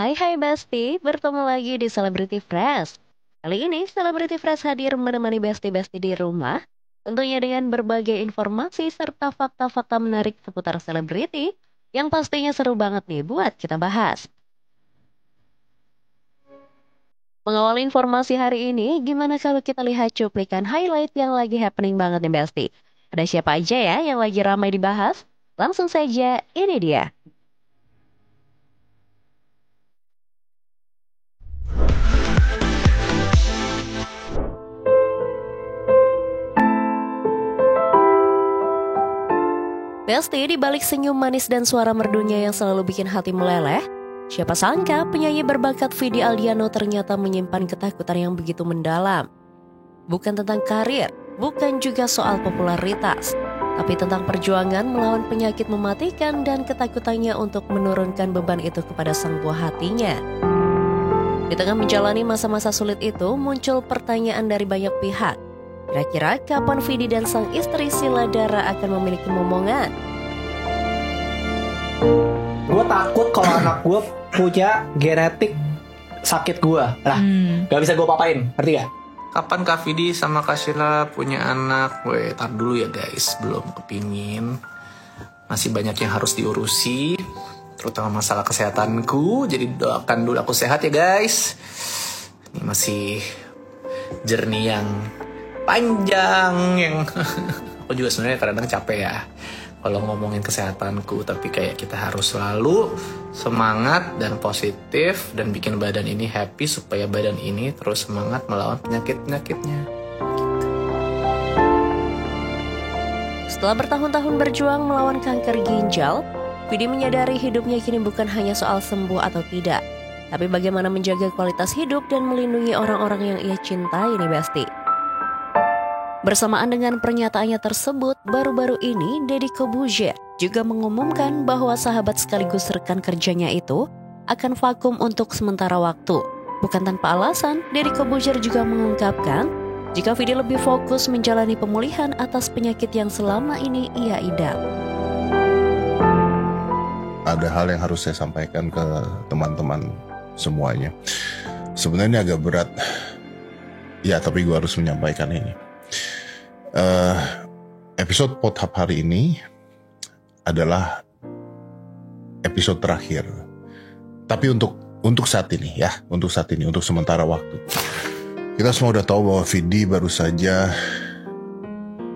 Hai Besti, bertemu lagi di Celebrity Fresh. Kali ini Celebrity Fresh hadir menemani Besti-Besti di rumah, tentunya dengan berbagai informasi serta fakta-fakta menarik seputar selebriti yang pastinya seru banget nih buat kita bahas. Mengawal informasi hari ini, gimana kalau kita lihat cuplikan highlight yang lagi happening banget nih Besti? Ada siapa aja ya yang lagi ramai dibahas? Langsung saja, ini dia. Besti, di balik senyum manis dan suara merdunya yang selalu bikin hati meleleh, siapa sangka penyanyi berbakat Vidi Aldiano ternyata menyimpan ketakutan yang begitu mendalam. Bukan tentang karir, bukan juga soal popularitas, tapi tentang perjuangan melawan penyakit mematikan dan ketakutannya untuk menurunkan beban itu kepada sang buah hatinya. Di tengah menjalani masa-masa sulit itu, muncul pertanyaan dari banyak pihak. Kira-kira kapan Vidi dan sang istri Sheila Dara akan memiliki momongan? Gue takut kalau anak gue punya genetik sakit gue. Nah, gak bisa gue papain, ngerti gak? Kapan Kak Vidi sama Kak Sheila punya anak? Tar dulu ya guys, belum kepingin. Masih banyak yang harus diurusi, terutama masalah kesehatanku. Jadi doakan dulu aku sehat ya guys. Ini masih journey yang panjang yang aku juga sebenarnya kadang-kadang capek ya kalau ngomongin kesehatanku, tapi kayak kita harus selalu semangat dan positif dan bikin badan ini happy supaya badan ini terus semangat melawan penyakit-penyakitnya. Setelah bertahun-tahun berjuang melawan kanker ginjal, Vidi menyadari hidupnya kini bukan hanya soal sembuh atau tidak, tapi bagaimana menjaga kualitas hidup dan melindungi orang-orang yang ia cintai nih Besti. Bersamaan dengan pernyataannya tersebut, baru-baru ini Deddy Corbuzier juga mengumumkan bahwa sahabat sekaligus rekan kerjanya itu akan vakum untuk sementara waktu. Bukan tanpa alasan, Deddy Corbuzier juga mengungkapkan jika Vidi lebih fokus menjalani pemulihan atas penyakit yang selama ini ia idam. Ada hal yang harus saya sampaikan ke teman-teman semuanya. Sebenarnya agak berat, ya tapi gue harus menyampaikan ini. Episode Pothap hari ini adalah episode terakhir. Tapi untuk saat ini ya, untuk sementara waktu. Kita semua udah tahu bahwa Vidi baru saja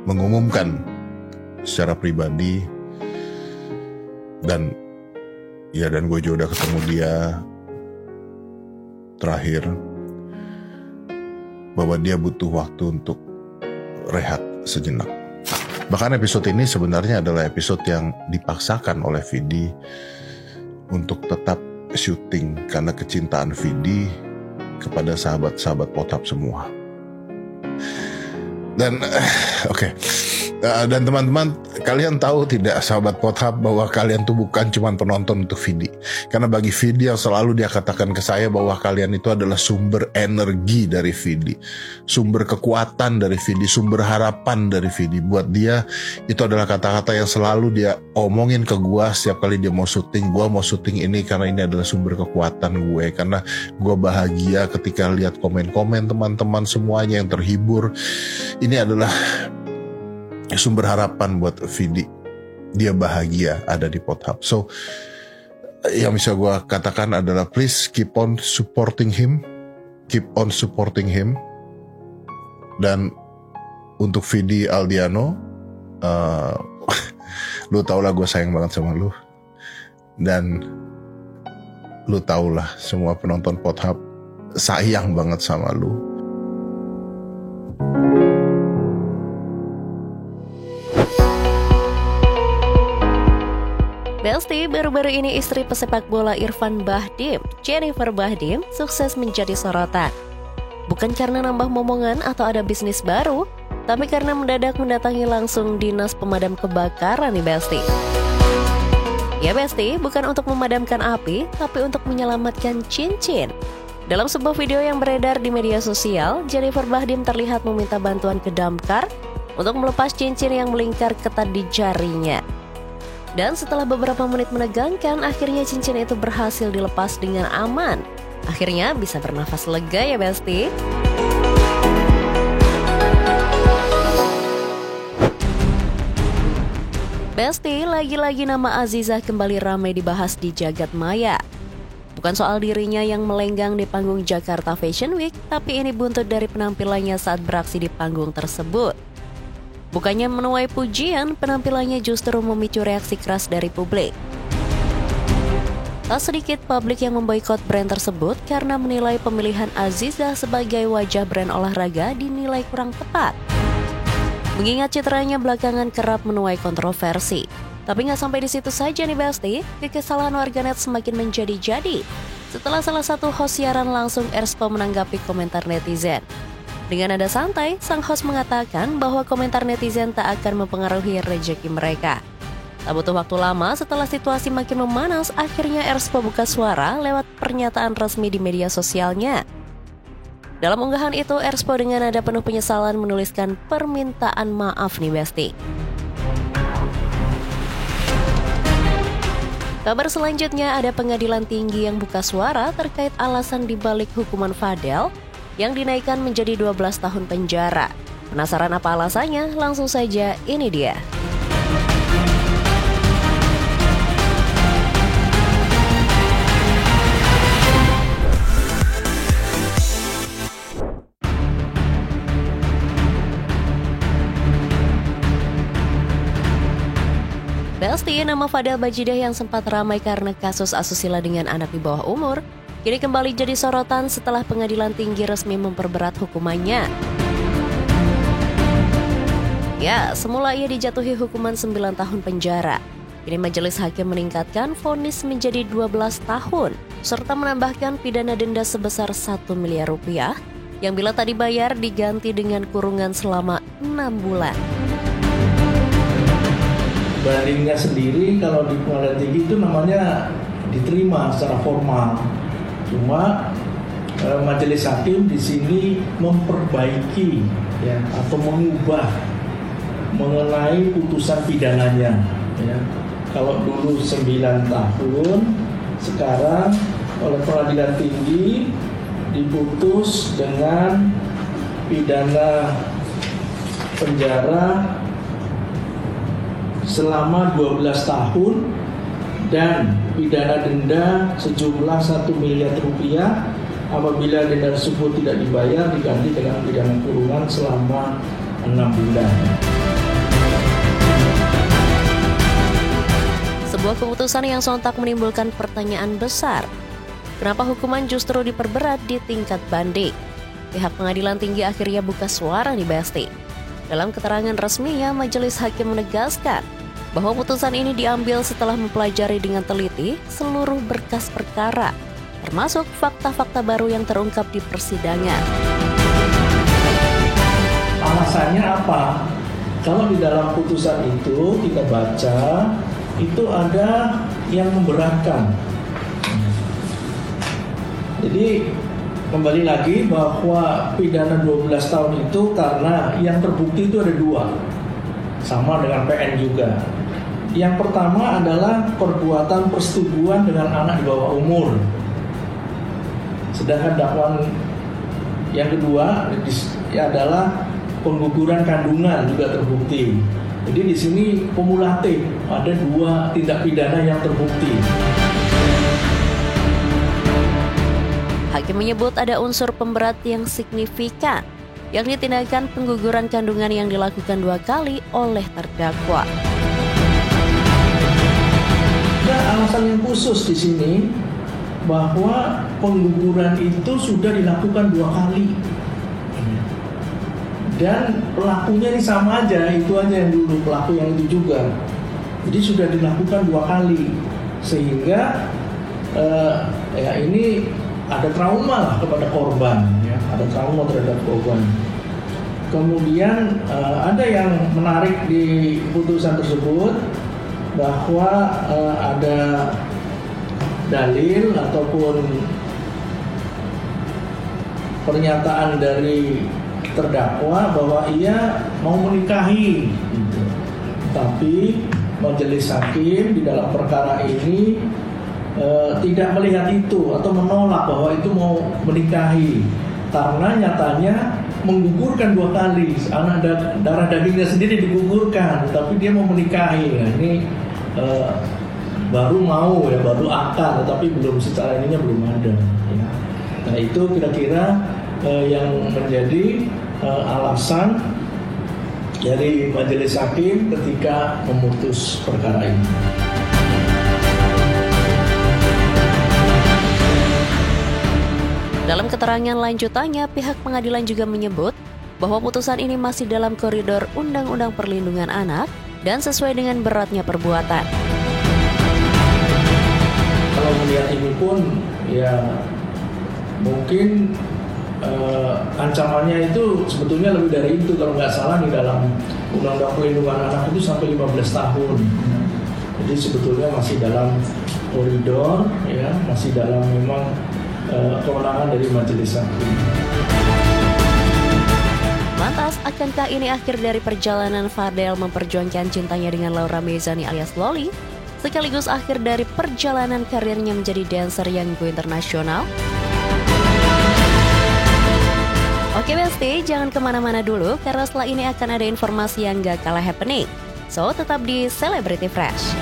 mengumumkan secara pribadi dan gue juga udah ketemu dia terakhir bahwa dia butuh waktu untuk rehat sejenak. Bahkan episode ini sebenarnya adalah episode yang dipaksakan oleh Vidi untuk tetap syuting karena kecintaan Vidi kepada sahabat-sahabat Pothap semua. Dan dan teman-teman, kalian tahu tidak sahabat Pothap bahwa kalian tuh bukan cuma penonton untuk Vidi. Karena bagi Vidi yang selalu dia katakan ke saya bahwa kalian itu adalah sumber energi dari Vidi, sumber kekuatan dari Vidi, sumber harapan dari Vidi. Buat dia itu adalah kata-kata yang selalu dia omongin ke gua setiap kali dia mau syuting. Gua mau syuting ini karena ini adalah sumber kekuatan gue. Karena gua bahagia ketika lihat komen-komen teman-teman semuanya yang terhibur. Ini adalah sumber harapan buat Vidi. Dia bahagia ada di Pothap. So yang bisa gue katakan adalah please keep on supporting him. Dan untuk Vidi Aldiano, lu tau lah gue sayang banget sama lu. Dan lu tau lah semua penonton Pothap sayang banget sama lu. Besti, baru-baru ini istri pesepak bola Irfan Bahdim, Jennifer Bahdim, sukses menjadi sorotan. Bukan karena nambah momongan atau ada bisnis baru, tapi karena mendadak mendatangi langsung dinas pemadam kebakaran nih Besti. Ya Besti, bukan untuk memadamkan api, tapi untuk menyelamatkan cincin. Dalam sebuah video yang beredar di media sosial, Jennifer Bahdim terlihat meminta bantuan ke damkar untuk melepas cincin yang melingkar ketat di jarinya. Dan setelah beberapa menit menegangkan, akhirnya cincin itu berhasil dilepas dengan aman. Akhirnya bisa bernafas lega ya Besti. Besti, lagi-lagi nama Azizah kembali ramai dibahas di jagat maya. Bukan soal dirinya yang melenggang di panggung Jakarta Fashion Week, tapi ini buntut dari penampilannya saat beraksi di panggung tersebut. Bukannya menuai pujian, penampilannya justru memicu reaksi keras dari publik. Tak sedikit publik yang memboikot brand tersebut karena menilai pemilihan Azizah sebagai wajah brand olahraga dinilai kurang tepat. Mengingat citranya belakangan kerap menuai kontroversi. Tapi nggak sampai di situ saja nih Besti, kekesalan warganet semakin menjadi-jadi setelah salah satu host siaran langsung Erspo menanggapi komentar netizen. Dengan nada santai, sang host mengatakan bahwa komentar netizen tak akan mempengaruhi rezeki mereka. Tak butuh waktu lama setelah situasi makin memanas, akhirnya Erspo buka suara lewat pernyataan resmi di media sosialnya. Dalam unggahan itu, Erspo dengan nada penuh penyesalan menuliskan permintaan maaf nih Besti. Kabar selanjutnya ada pengadilan tinggi yang buka suara terkait alasan dibalik hukuman Fadel yang dinaikkan menjadi 12 tahun penjara. Penasaran apa alasannya? Langsung saja, ini dia. Besti, nama Fadel Bajidah yang sempat ramai karena kasus asusila dengan anak di bawah umur, kini kembali jadi sorotan setelah pengadilan tinggi resmi memperberat hukumannya. Ya, semula ia dijatuhi hukuman 9 tahun penjara. Kini majelis hakim meningkatkan vonis menjadi 12 tahun, serta menambahkan pidana denda sebesar 1 miliar rupiah, yang bila tak dibayar diganti dengan kurungan selama 6 bulan. Bandingnya sendiri kalau di pengadilan tinggi itu namanya diterima secara formal. Cuma majelis hakim di sini memperbaiki ya atau mengubah mengenai putusan pidananya ya. Kalau dulu 9 tahun, sekarang oleh pengadilan tinggi diputus dengan pidana penjara selama 12 tahun dan pidana denda sejumlah 1 miliar rupiah. Apabila denda tersebut tidak dibayar diganti dengan pidana kurungan selama 6 bulan. Sebuah keputusan yang sontak menimbulkan pertanyaan besar. Kenapa hukuman justru diperberat di tingkat banding? Pihak pengadilan tinggi akhirnya buka suara nih Besti. Dalam keterangan resminya, majelis hakim menegaskan bahwa putusan ini diambil setelah mempelajari dengan teliti seluruh berkas perkara, termasuk fakta-fakta baru yang terungkap di persidangan. Alasannya apa? Kalau di dalam putusan itu kita baca, itu ada yang memberatkan. Jadi kembali lagi bahwa pidana 12 tahun itu karena yang terbukti itu ada 2. Sama dengan PN juga. Yang pertama adalah perbuatan persetubuhan dengan anak di bawah umur. Sedangkan dakwaan yang kedua adalah pengguguran kandungan juga terbukti. Jadi di sini kumulatif, ada 2 tindak pidana yang terbukti. Hakim menyebut ada unsur pemberat yang signifikan, yakni tindakan pengguguran kandungan yang dilakukan 2 kali oleh terdakwa. Ada alasan yang khusus di sini bahwa pengguguran itu sudah dilakukan 2 kali. Dan pelakunya ini sama aja, itu aja yang dulu, pelaku yang itu juga. Jadi sudah dilakukan 2 kali, sehingga ya ini ada trauma lah kepada korban, ya. Ada trauma terhadap korban. Kemudian ada yang menarik di putusan tersebut bahwa ada dalil ataupun pernyataan dari terdakwa bahwa ia mau menikahi, gitu. Tapi majelis hakim di dalam perkara ini tidak melihat itu atau menolak bahwa itu mau menikahi, karena nyatanya menggugurkan 2 kali, anak darah dagingnya sendiri digugurkan, tapi dia mau menikahi. Nah, ini baru mau ya, baru akan, tetapi belum secara ininya belum ada. Ya. Nah itu kira-kira yang menjadi alasan dari majelis hakim ketika memutus perkara ini. Dalam keterangan lanjutannya, pihak pengadilan juga menyebut bahwa putusan ini masih dalam koridor Undang-Undang Perlindungan Anak dan sesuai dengan beratnya perbuatan. Kalau melihat ini pun ya mungkin ancamannya itu sebetulnya lebih dari itu, kalau nggak salah di dalam Undang-Undang Perlindungan Anak itu sampai 15 tahun. Jadi sebetulnya masih dalam koridor ya, masih dalam memang kewenangan dari majelis hakim. Lantas, akankah ini akhir dari perjalanan Fadel memperjuangkan cintanya dengan Laura Mezani alias Loli? Sekaligus akhir dari perjalanan karirnya menjadi dancer yang go internasional? Oke Besti, jangan kemana-mana dulu karena setelah ini akan ada informasi yang gak kalah happening. So, tetap di Celebrity Fresh.